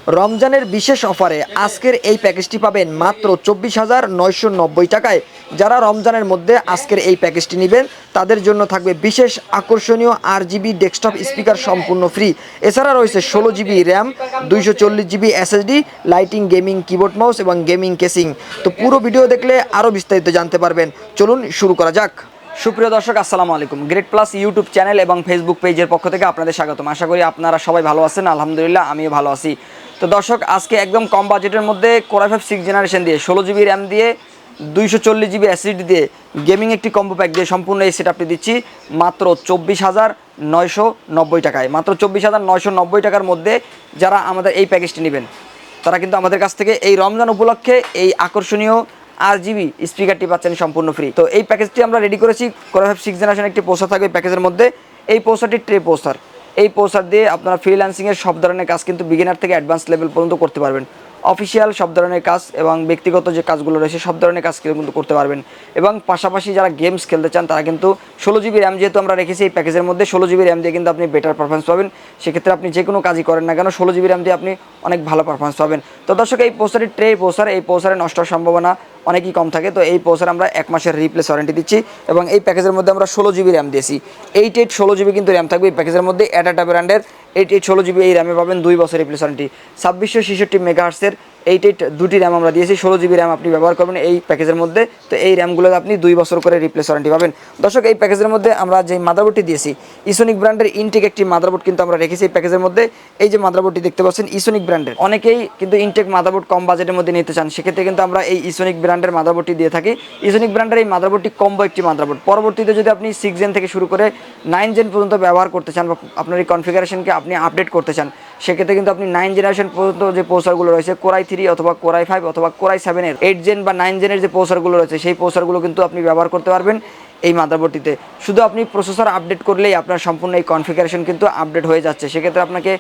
রমজানের বিশেষ অফারে আজকের এই প্যাকেজটি পাবেন মাত্র 24,990 টাকায়। যারা রমজানের মধ্যে আজকের এই প্যাকেজটি নেবেন তাদের জন্য থাকবে বিশেষ আকর্ষণীয় RGB ডেস্কটপ স্পিকার সম্পূর্ণ ফ্রি। এছাড়া রয়েছে 16GB RAM, 240GB SSD, lighting, gaming keyboard mouse এবং গেমিং কেসিং। তো পুরো ভিডিও দেখলে আরও বিস্তারিত জানতে পারবেন। চলুন শুরু করা যাক। সুপ্রিয় দর্শক, আসসালামু আলাইকুম। গ্রেট প্লাস ইউটিউব চ্যানেল এবং ফেসবুক পেজের পক্ষ থেকে আপনাদের স্বাগতম। আশা করি আপনারা সবাই ভালো আছেন। আলহামদুলিল্লাহ, আমিও ভালো আছি। তো দর্শক, আজকে একদম কম বাজেটের মধ্যে Core i5 6th জেনারেশন দিয়ে 16GB র্যাম দিয়ে 240GB SSD দিয়ে গেমিং একটি কম্বো প্যাক দিয়ে সম্পূর্ণ এই সেটআপটি দিচ্ছি মাত্র 24,990 টাকায়। মাত্র 24,990 টাকার মধ্যে যারা আমাদের এই প্যাকেজটি নেবেন তারা কিন্তু আমাদের কাছ থেকে এই রমজান উপলক্ষে এই আকর্ষণীয় RGB স্পিকারটি পাচ্ছেন সম্পূর্ণ ফ্রি। তো এই প্যাকেজটি আমরা রেডি করেছি। Core i5 6th জেনারেশন একটি প্রসেসর থাকবে প্যাকেজের মধ্যে। এই প্রসেসরটি ট্রে প্রসেসর। এই প্রসেসর দিয়ে আপনারা ফ্রিল্যান্সিংয়ের সব ধরনের কাজ কিন্তু বিগিনার থেকে অ্যাডভান্স লেভেল পর্যন্ত করতে পারবেন। অফিসিয়াল সব ধরনের কাজ এবং ব্যক্তিগত যে কাজগুলো রয়েছে সব ধরনের কাজ কিন্তু করতে পারবেন। এবং পাশাপাশি যারা গেমস খেলতে চান তারা কিন্তু 16GB র্যাম যেহেতু আমরা রেখেছি এই প্যাকেজের মধ্যে, 16GB র্যাম দিয়ে কিন্তু আপনি বেটার পারফরমেন্স পাবেন। সেক্ষেত্রে আপনি যে কোনো কাজই করেন না কেন 16GB র্যাম দিয়ে আপনি অনেক ভালো পারফরমেন্স পাবেন। তো দর্শক, এই প্রসেসরটি ট্রে প্রসেসর, এই প্রসেসরে নষ্ট হওয়ার সম্ভাবনা অনেকই কম থাকে। তো এই প্রসেসর আমরা 1 মাসের রিপ্লেস ওয়ারেন্টি দিচ্ছি এবং এই প্যাকেজের মধ্যে আমরা 16GB র্যাম দিয়েছি। 88 16GB কিন্তু র্যাম থাকবে এই প্যাকেজের মধ্যে। BATA ব্র্যান্ডের 88 16GB এই র্যামে পাবেন 2 বছর রিপ্লেস ওয়ারেন্টি। 2666 মেগাহার্টসের 88 দুটি র্যাম আমরা দিয়েছি। 16GB র্যাম আপনি ব্যবহার করবেন এই প্যাকেজের মধ্যে। তো এই র্যামগুলো আপনি 2 বছর করে রিপ্লেস ওয়ারেন্টি পাবেন। দর্শক, এই প্যাকেজের মধ্যে আমরা যে মাদারবোর্ডটি দিয়েছি ইসোনিক ব্র্যান্ডের ইনটেক একটি মাদারবোর্ড কিন্তু আমরা রেখেছি এই প্যাকেজের মধ্যে। এই যে মাদারবোর্ডটি দেখতে পাচ্ছেন ইসোনিক ব্র্যান্ডের, অনেকেই কিন্তু ইনটেক মাদারবোর্ড কম বাজেটের মধ্যে নিতে চান, সেক্ষেত্রে কিন্তু আমরা এই ইসোনিক ব্র্যান্ডের মাদারবোর্ডটি দিয়ে থাকি। ইসোনিক ব্র্যান্ডের এই মাদারবোর্ডটি কম্বো একটি মাদারবোর্ড। পরবর্তীতে যদি আপনি 6 জেন থেকে শুরু করে 9 জেন পর্যন্ত ব্যবহার করতে চান বা আপনার এই কনফিগারেশনকে আপনি আপডেট করতে চান, সেক্ষেত্রে কিন্তু আপনি 9 জেনারেশন পর্যন্ত যে প্রসেসরগুলো রয়েছে Core i3 অথবা Core i5 অথবা Core i7 এর 8 জেন বা 9 জেনের যে প্রসেসরগুলো রয়েছে সেই প্রসেসরগুলো কিন্তু আপনি ব্যবহার করতে পারবেন এই মাদারবোর্ডটিতে। শুধু আপনি প্রসেসর আপডেট করলেই আপনার সম্পূর্ণ এই কনফিগারেশন কিন্তু আপডেট হয়ে যাচ্ছে। সেক্ষেত্রে আপনাকে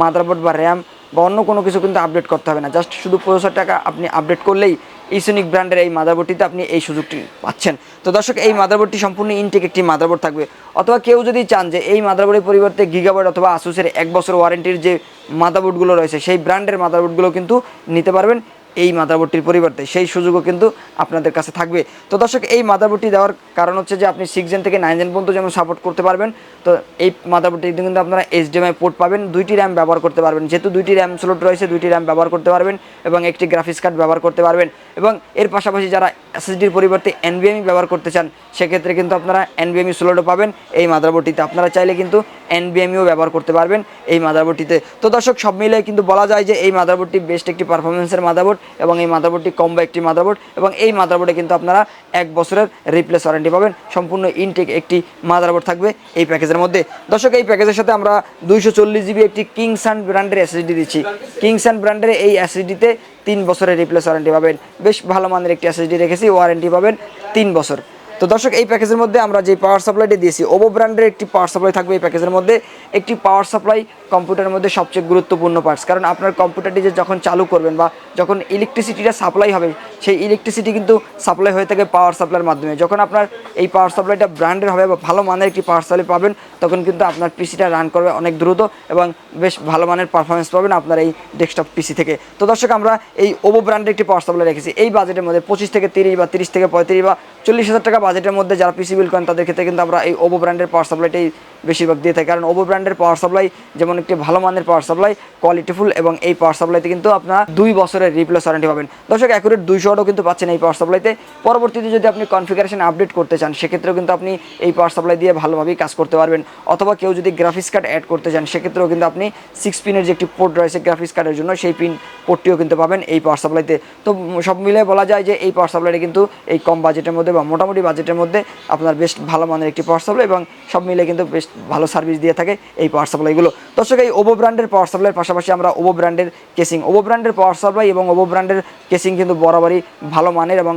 মাদারবোর্ড বা র্যাম বা অন্য কোনো কিছু কিন্তু আপডেট করতে হবে না। জাস্ট শুধু প্রসেসরটাকে আপনি আপডেট করলেই ইসোনিক ব্র্যান্ডের এই মাদারবোর্ডটিতে আপনি এই সুযোগটি পাচ্ছেন। তো দর্শক, এই মাদারবোর্ডটি সম্পূর্ণ ইনটেক একটি মাদারবোর্ড থাকবে। অথবা কেউ যদি চান যে এই মাদারবোর্ডের পরিবর্তে গিগাবাইট অথবা আসুসের 1 বছর ওয়ারেন্টির যে মাদারবোর্ডগুলো রয়েছে সেই ব্র্যান্ডের মাদারবোর্ডগুলো কিন্তু নিতে পারবেন এই মাদারবোর্ডটির পরিবর্তে, সেই সুযোগও কিন্তু আপনাদের কাছে থাকবে। তো দর্শক, এই মাদারবোর্ডটি দেওয়ার কারণ হচ্ছে যে আপনি 6 জেন থেকে 9 জেন পর্যন্ত যেমন সাপোর্ট করতে পারবেন, তো এই মাদারবোর্ডটিতে কিন্তু আপনারা HDMI পোর্ট পাবেন, 2টি র্যাম ব্যবহার করতে পারবেন। যেহেতু 2টি র্যাম স্লট রয়েছে 2টি র্যাম ব্যবহার করতে পারবেন এবং একটি গ্রাফিক্স কার্ড ব্যবহার করতে পারবেন। এবং এর পাশাপাশি যারা SSDর পরিবর্তে NVMe ব্যবহার করতে চান সেক্ষেত্রে কিন্তু আপনারা NVMe স্লটও পাবেন এই মাদারবোর্ডটিতে। আপনারা চাইলে কিন্তু NVMeও ব্যবহার করতে পারবেন এই মাদারবোর্ডটিতে। তো দর্শক, সব মিলে কিন্তু বলা যায় যে এই মাদারবোর্ডটি বেস্ট একটি পারফরমেন্সের মাদারবোর্ড এবং এই মাদারবোর্ডটি কম্বো একটি মাদারবোর্ড এবং এই মাদারবোর্ডে কিন্তু আপনারা 1 বছরের রিপ্লেস ওয়ারেন্টি পাবেন। সম্পূর্ণ ইনটেক একটি মাদারবোর্ড থাকবে এই প্যাকেজের মধ্যে। দর্শক, এই প্যাকেজের সাথে আমরা 240GB একটি কিংসান ব্র্যান্ডের SSD দিচ্ছি। কিংসান ব্র্যান্ডের এই SSDতে 3 বছরের রিপ্লেস ওয়ারেন্টি পাবেন। বেশ ভালো মানের একটি SSD রেখেছি, ওয়ারেন্টি পাবেন 3 বছর। তো দর্শক, এই প্যাকেজের মধ্যে আমরা যে পাওয়ার সাপ্লাইটি দিয়েছি ওভো ব্র্যান্ডের একটি পাওয়ার সাপ্লাই থাকবে এই প্যাকেজের মধ্যে। একটি পাওয়ার সাপ্লাই কম্পিউটারের মধ্যে সবচেয়ে গুরুত্বপূর্ণ পার্টস, কারণ আপনার কম্পিউটারটি যে যখন চালু করবেন বা যখন ইলেকট্রিসিটিটা সাপ্লাই হবে সেই ইলেকট্রিসিটি কিন্তু সাপ্লাই হয়ে থাকে পাওয়ার সাপ্লাইয়ের মাধ্যমে। যখন আপনার এই পাওয়ার সাপ্লাইটা ব্র্যান্ডের হবে বা ভালো মানের একটি পাওয়ার সাপ্লাই পাবেন তখন কিন্তু আপনার পিসিটা রান করবে অনেক দ্রুত এবং বেশ ভালো মানের পারফরমেন্স পাবেন আপনার এই ডেস্কটপ পিসি থেকে। তো দর্শক, আমরা এই ওভো ব্র্যান্ডের একটি পাওয়ার সাপ্লাই রেখেছি এই বাজেটের মধ্যে 25 থেকে 30 বা 30 থেকে 35 বা 40,000 টাকা বাজেটের মধ্যে যারা পিসি বিল করেন তাদের ক্ষেত্রে কিন্তু আমরা এই ওভো ব্র্যান্ডের পাওয়ার সাপ্লাইটাই বেশিরভাগ দিয়ে থাকি। কারণ ওভো ব্র্যান্ডের পাওয়ার সাপ্লাই যেমন একটি ভালো মানের পাওয়ার সাপ্লাই, কোয়ালিটিফুল, এবং এই পাওয়ার সাপ্লাইতে কিন্তু আপনারা 2 বছরের রিপ্লেস ওয়ারেন্টি পাবেন। দর্শক, অ্যাকুরেট 200 ওয়াটও কিন্তু পাচ্ছেন এই পাওয়ার সাপ্লাইতে। পরবর্তীতে যদি আপনি কনফিগারেশন আপডেট করতে চান সেক্ষেত্রেও কিন্তু আপনি এই পাওয়ার সাপ্লাই দিয়ে ভালোভাবেই কাজ করতে পারবেন। অথবা কেউ যদি গ্রাফিক্স কার্ড অ্যাড করতে চান সেক্ষেত্রেও কিন্তু আপনি 6 পিনের যে একটি পোর্ট রয়েছে গ্রাফিক্স কার্ডের জন্য সেই পিন পোর্টটিও কিন্তু পাবেন এই পাওয়ার সাপ্লাইতে। তো সব মিলে বলা যায় যে এই পাওয়ার সাপ্লাইটা কিন্তু এই কম বাজেটের মধ্যে বা মোটামুটি বাজেটের মধ্যে আপনার বেশ ভালো মানের একটি পাওয়ার সাপ্লাই এবং সব মিলে কিন্তু বেশ ভালো সার্ভিস দিয়ে থাকে এই পাওয়ার সাপ্লাইগুলো। দর্শক, এই ওভো ব্র্যান্ডের পাওয়ার সাপ্লাইয়ের পাশাপাশি আমরা ওভো ব্র্যান্ডের কেসিং, ওভো ব্র্যান্ডের পাওয়ার সাপ্লাই এবং ওভো ব্র্যান্ডের কেসিং কিন্তু বরাবরই ভালো মানের এবং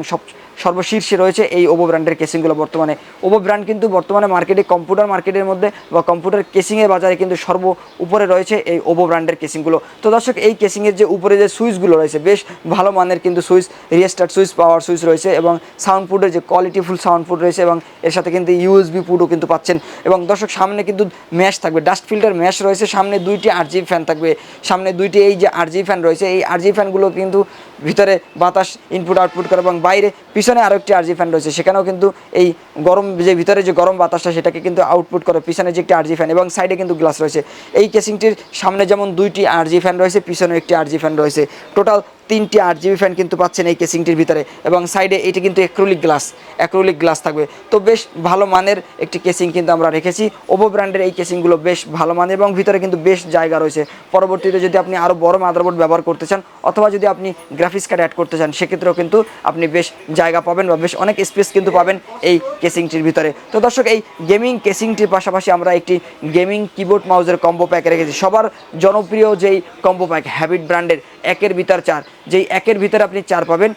সর্বশীর্ষে রয়েছে এই ওভো ব্র্যান্ডের কেসিংগুলো বর্তমানে। ওভো ব্র্যান্ড কিন্তু বর্তমানে মার্কেটে কম্পিউটার মার্কেটের মধ্যে বা কম্পিউটার কেসিংয়ের বাজারে কিন্তু সর্ব উপরে রয়েছে এই ওভো ব্র্যান্ডের কেসিংগুলো। তো দর্শক এই কেসিংয়ের যে উপরে যে সুইচগুলো রয়েছে বেশ ভালো মানের কিন্তু সুইচ, রিস্টার্ট সুইচ, পাওয়ার সুইচ রয়েছে এবং সাউন্ড পুটের যে কোয়ালিটিফুল সাউন্ড পুট রয়েছে এবং এর সাথে কিন্তু ইউএসবি পুটও কিন্তু পাচ্ছেন। এবং দর্শক সামনে কিন্তু ম্যাশ থাকবে, ডাস্ট ফিল্টার ম্যাশ রয়েছে, সামনে 2টি RGB ফ্যান থাকবে, সামনে 2টি এই যে RGB ফ্যান রয়েছে এই RGB ফ্যানগুলো কিন্তু ভিতরে বাতাস ইনপুট আউটপুট করে এবং বাইরে পিছনে আরও একটি RGB ফ্যান রয়েছে, সেখানেও কিন্তু এই গরম যে ভিতরে যে গরম বাতাসটা সেটাকে কিন্তু আউটপুট করে পিছনে যে একটি RGB ফ্যান এবং সাইডে কিন্তু গ্লাস রয়েছে। এই কেসিংটির সামনে যেমন 2টি RGB ফ্যান রয়েছে, পিছনে একটি RGB ফ্যান রয়েছে, টোটাল 3টি RGB ফ্যান কিন্তু পাচ্ছেন এই কেসিংটির ভিতরে এবং সাইডে এটি কিন্তু অ্যাক্রিলিক গ্লাস থাকবে। তো বেশ ভালো মানের একটি কেসিং কিন্তু আমরা রেখেছি। ওভো ব্র্যান্ডের এই কেসিংগুলো বেশ ভালো মানের এবং ভিতরে কিন্তু বেশ জায়গা রয়েছে। পরবর্তীতে যদি আপনি আরও বড় মাদারবোর্ড ব্যবহার করতে চান অথবা যদি আপনি গ্রাফিক্স কার্ড অ্যাড করতে চান সেক্ষেত্রেও কিন্তু আপনি বেশ জায়গা পাবেন বা বেশ অনেক স্পেস কিন্তু পাবেন এই কেসিংটির ভিতরে। তো দর্শক এই গেমিং কেসিংটির পাশাপাশি আমরা একটি গেমিং কিবোর্ড মাউসের কম্বো প্যাক রেখেছি। সবার জনপ্রিয় যেই কম্বো প্যাক হ্যাবিট ব্র্যান্ডের একের ভিতর 4, যেই একের ভিতরে আপনি 4 পাবেন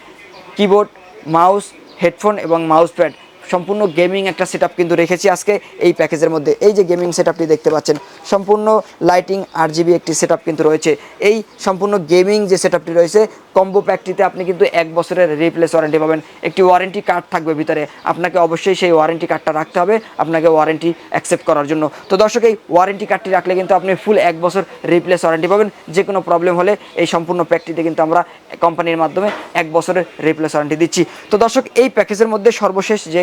কিবোর্ড, মাউস, হেডফোন এবং মাউস প্যাড, সম্পূর্ণ গেমিং একটা সেটআপ কিন্তু রেখেছি আজকে এই প্যাকেজের মধ্যে। এই যে গেমিং সেটআপটি দেখতে পাচ্ছেন সম্পূর্ণ লাইটিং RGB একটি সেটআপ কিন্তু রয়েছে। এই সম্পূর্ণ গেমিং যে সেটআপটি রয়েছে কম্বো প্যাকটিতে আপনি কিন্তু 1 বছরের রিপ্লেস ওয়ারেন্টি পাবেন, একটি ওয়ারেন্টি কার্ড থাকবে ভিতরে, আপনাকে অবশ্যই সেই ওয়ারেন্টি কার্ডটা রাখতে হবে আপনাকে ওয়ারেন্টি অ্যাকসেপ্ট করার জন্য। তো দর্শক এই ওয়ারেন্টি কার্ডটি রাখলে কিন্তু আপনি ফুল 1 বছর রিপ্লেস ওয়ারেন্টি পাবেন, যে কোনো প্রবলেম হলে এই সম্পূর্ণ প্যাকটিতে কিন্তু আমরা কোম্পানির মাধ্যমে 1 বছরের রিপ্লেস ওয়ারেন্টি দিচ্ছি। তো দর্শক এই প্যাকেজের মধ্যে সর্বশেষ যে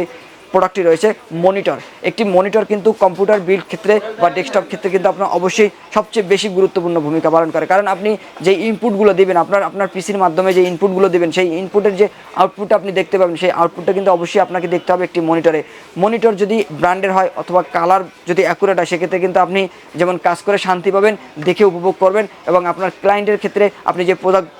প্রোডাক্টটি রয়েছে মনিটর। একটি মনিটর কিন্তু কম্পিউটার বিল্ড ক্ষেত্রে বা ডেস্কটপ ক্ষেত্রে কিন্তু আপনার অবশ্যই সবচেয়ে বেশি গুরুত্বপূর্ণ ভূমিকা পালন করে, কারণ আপনি যে ইনপুটগুলো দেবেন আপনার পিসির মাধ্যমে যে ইনপুটগুলো দেবেন সেই ইনপুটের যে আউটপুটটা আপনি দেখতে পাবেন সেই আউটপুটটা কিন্তু অবশ্যই আপনাকে দেখতে হবে একটি মনিটরে। মনিটর যদি ব্র্যান্ডের হয় অথবা কালার যদি অ্যাকুরেট হয় সেক্ষেত্রে কিন্তু আপনি যেমন কাজ করে শান্তি পাবেন, দেখে উপভোগ করবেন এবং আপনার ক্লায়েন্টের ক্ষেত্রে আপনি যে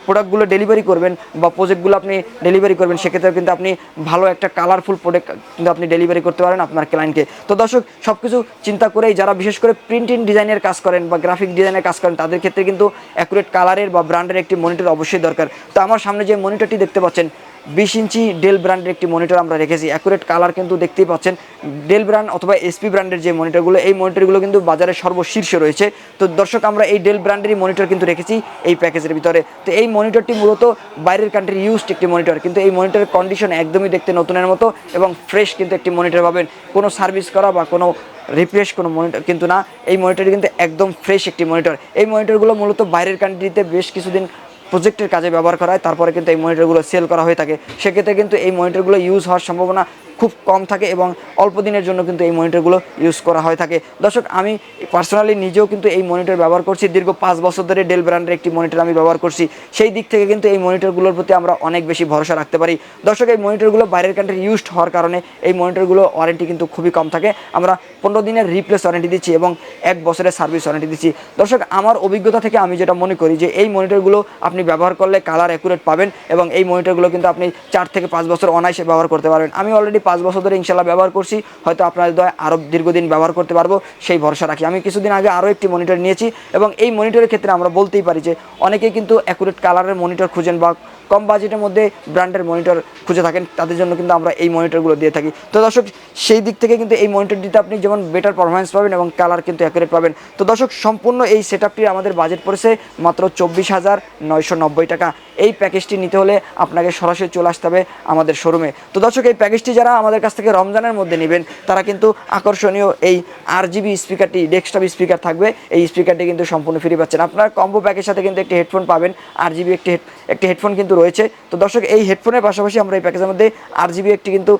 প্রোডাক্টগুলো ডেলিভারি করবেন বা প্রজেক্টগুলো আপনি ডেলিভারি করবেন সেক্ষেত্রে কিন্তু আপনি ভালো একটা কালারফুল প্রোডাক্ট কিন্তু আপনি ডেলিভারি করতে পারেন আপনার ক্লায়েন্টকে। তো দর্শক সব কিছু চিন্তা করেই যারা বিশেষ করে প্রিন্টিং ডিজাইনের কাজ করেন বা গ্রাফিক ডিজাইনের কাজ করেন তাদের ক্ষেত্রে কিন্তু অ্যাকুরেট কালারের বা ব্র্যান্ডের একটি মনিটর অবশ্যই দরকার। তো আমার সামনে যে মনিটরটি দেখতে পাচ্ছেন 20 ইঞ্চি ডেল ব্র্যান্ডের একটি মনিটর আমরা রেখেছি, অ্যাকুরেট কালার কিন্তু দেখতেই পাচ্ছেন। ডেল ব্র্যান্ড অথবা SP ব্র্যান্ডের যে মনিটরগুলো এই মনিটরগুলো কিন্তু বাজারে সর্বশীর্ষে রয়েছে। তো দর্শক আমরা এই ডেল ব্র্যান্ডেরই মনিটর কিন্তু রেখেছি এই প্যাকেজের ভিতরে। তো এই মনিটরটি মূলত বাইরের কান্ট্রি ইউজড একটি মনিটর, কিন্তু এই মনিটরের কন্ডিশন একদমই দেখতে নতুনের মতো এবং ফ্রেশ কিন্তু একটি মনিটর পাবেন, কোনো সার্ভিস করা বা কোনো রিফ্রেশ কোনো মনিটর কিন্তু না, এই মনিটরটি কিন্তু একদম ফ্রেশ একটি মনিটর। এই মনিটরগুলো মূলত বাইরের কান্ট্রিতে বেশ কিছুদিন প্রজেক্টের কাজে ব্যবহার করা হয়, তারপরে কিন্তু এই মনিটরগুলো সেল করা হয়ে থাকে। সেক্ষেত্রে কিন্তু এই মনিটরগুলো ইউজ হওয়ার সম্ভাবনা খুব কম থাকে এবং অল্প দিনের জন্য কিন্তু এই মনিটরগুলো ইউজ করা হয়ে থাকে। দর্শক আমি পার্সোনালি নিজেও কিন্তু এই মনিটর ব্যবহার করছি, দীর্ঘ 5 বছর ধরে ডেল ব্র্যান্ডের একটি মনিটর আমি ব্যবহার করছি। সেই দিক থেকে কিন্তু এই মনিটরগুলোর প্রতি আমরা অনেক বেশি ভরসা রাখতে পারি। দর্শক এই মনিটরগুলো বাইরের কান্ট্রি ইউজড হওয়ার কারণে এই মনিটরগুলো ওয়ারেন্টি কিন্তু খুবই কম থাকে, আমরা 15 দিনের রিপ্লেস ওয়ারেন্টি দিচ্ছি এবং 1 বছরের সার্ভিস ওয়ারেন্টি দিচ্ছি। দর্শক আমার অভিজ্ঞতা থেকে আমি যেটা মনে করি যে এই মনিটরগুলো আপনি ব্যবহার করলে কালার অ্যাকুরেট পাবেন এবং এই মনিটরগুলো কিন্তু আপনি 4 থেকে 5 বছর অনায়াসে ব্যবহার করতে পারবেন। আমি অলরেডি 5 বছর ধরে ইনশাল্লাহ ব্যবহার করছি, হয়তো আপনাদের দ্বারা আরও দীর্ঘদিন ব্যবহার করতে পারবো সেই ভরসা রাখি। আমি কিছুদিন আগে আরও একটি মনিটর নিয়েছি এবং এই মনিটরের ক্ষেত্রে আমরা বলতেই পারি যে অনেকেই কিন্তু অ্যাকুরেট কালারের মনিটর খুঁজেন বা কম বাজেটের মধ্যে ব্র্যান্ডের মনিটর খুঁজে থাকেন, তাদের জন্য কিন্তু আমরা এই মনিটরগুলো দিয়ে থাকি। তো দর্শক সেই দিক থেকে কিন্তু এই মনিটরটিতে আপনি যেমন বেটার পারফরমেন্স পাবেন এবং কালার কিন্তু অ্যাকুরেট পাবেন। তো দর্শক সম্পূর্ণ এই সেটআপটি আমাদের বাজেট পড়েছে মাত্র 24,990 টাকা। এই প্যাকেজটি নিতে হলে আপনাকে সরাসরি চলে আসতে হবে আমাদের শোরুমে। তো দর্শক এই প্যাকেজটি যারা আমাদের কাছ থেকে রমজানের মধ্যে নেবেন তারা কিন্তু আকর্ষণীয় এই RGB স্পিকারটি, ডেস্কটপ স্পিকার থাকবে, এই স্পিকারটি কিন্তু সম্পূর্ণ ফ্রি পাচ্ছেন। আপনার কম্বো প্যাকের সাথে কিন্তু একটি হেডফোন পাবেন, RGB একটি হেডফোন কিন্তু রয়েছে। তো দর্শক এই হেডফোনের পাশাপাশি আমরা এই প্যাকেজের মধ্যে RGB একটি কিন্তু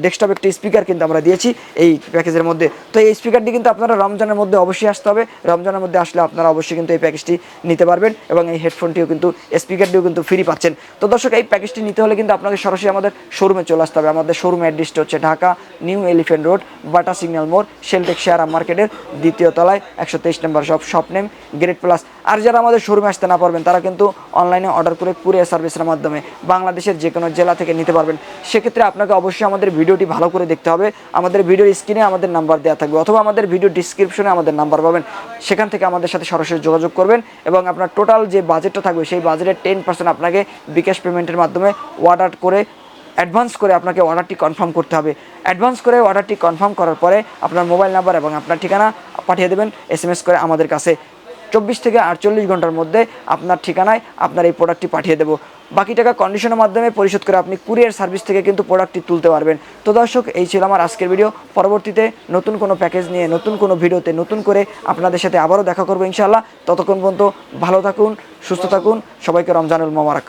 ডেস্কটপ একটি স্পিকার কিন্তু আমরা দিয়েছি এই প্যাকেজের মধ্যে। তো এই স্পিকারটি কিন্তু আপনারা রমজানের মধ্যে অবশ্যই আসতে হবে, রমজানের মধ্যে আসলে আপনারা অবশ্যই কিন্তু এই প্যাকেজটি নিতে পারবেন এবং এই হেডফোনটিও কিন্তু স্পিকারটিও কিন্তু ফ্রি পাচ্ছেন। তো দর্শক এই প্যাকেজটি নিতে হলে কিন্তু আপনাকে সরাসরি আমাদের শোরুমে চলে আসতে হবে। আমাদের শোরুম অ্যাড্রেসটা হচ্ছে ঢাকা নিউ এলিফ্যান্ট রোড, বাটা সিগন্যাল মোড়, শেলটেক শেয়ার মার্কেটের 2য় তলায় 123 নম্বর শপ নেম গ্রেড প্লাস। আর যারা আমাদের শোরুমে আসতে না পারবেন তারা কিন্তু অনলাইনে অর্ডার করে কুরিয়ার সার্ভিসের মাধ্যমে বাংলাদেশের যে কোনো জেলা থেকে নিতে পারবেন। সেক্ষেত্রে আপনাকে অবশ্যই আমাদের ভিডিওটি ভালো করে দেখতে হবে। আমাদের ভিডিওর স্ক্রিনে আমাদের নাম্বার দেওয়া থাকবে অথবা আমাদের ভিডিও ডিসক্রিপশনে আমাদের নাম্বার পাবেন, সেখান থেকে আমাদের সাথে সরাসরি যোগাযোগ করবেন এবং আপনার টোটাল যে বাজেটটা থাকবে সেই বাজেটের 10% আপনাকে বিকাশ পেমেন্টের মাধ্যমে অর্ডার করে অ্যাডভান্স করে আপনাকে অর্ডারটি কনফার্ম করতে হবে। অ্যাডভান্স করে অর্ডারটি কনফার্ম করার পরে আপনার মোবাইল নাম্বার এবং আপনার ঠিকানা পাঠিয়ে দেবেন SMS করে আমাদের কাছে। 24 থেকে 48 ঘন্টার মধ্যে আপনার ঠিকানায় আপনার এই প্রোডাক্টটি পাঠিয়ে দেবো। বাকি টাকা কন্ডিশনের মাধ্যমে পরিশোধ করে আপনি কুরিয়ার সার্ভিস থেকে কিন্তু প্রোডাক্টটি তুলতে পারবেন। তো দর্শক, এই ছিল আমার আজকের ভিডিও। পরবর্তীতে নতুন কোনো প্যাকেজ নিয়ে নতুন কোনো ভিডিওতে নতুন করে আপনাদের সাথে আবারও দেখা করবো ইনশাআল্লাহ। ততক্ষণ পর্যন্ত ভালো থাকুন, সুস্থ থাকুন, সবাইকে রমজানুল মোবারক।